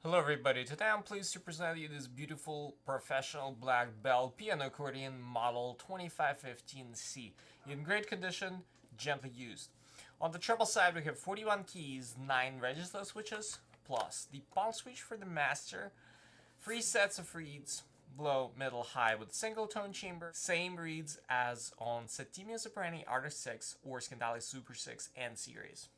Hello everybody, today I'm pleased to present you this beautiful professional black bell piano accordion model 2515C in great condition, gently used. On the treble side we have 41 keys, 9 register switches, plus the palm switch for the master, 3 sets of reeds, low, middle, high with single tone chamber, same reeds as on Settimio Soprani Artist 6 or Scandali Super 6 N series.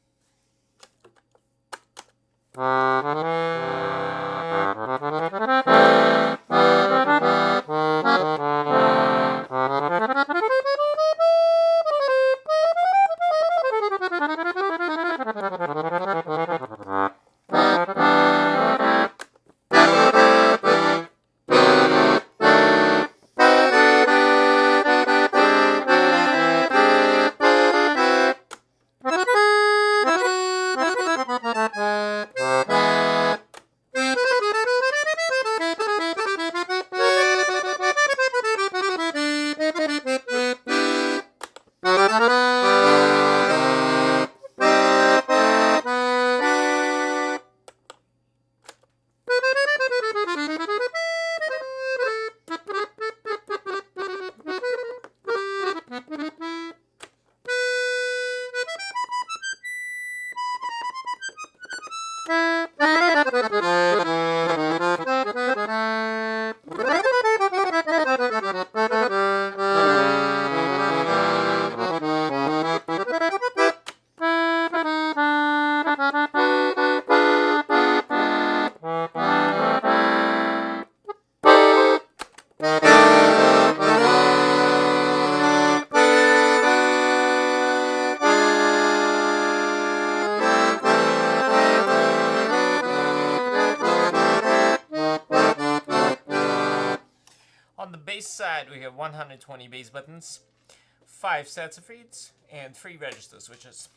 On the bass side, we have 120 bass buttons, 5 sets of reeds, and 3 register switches.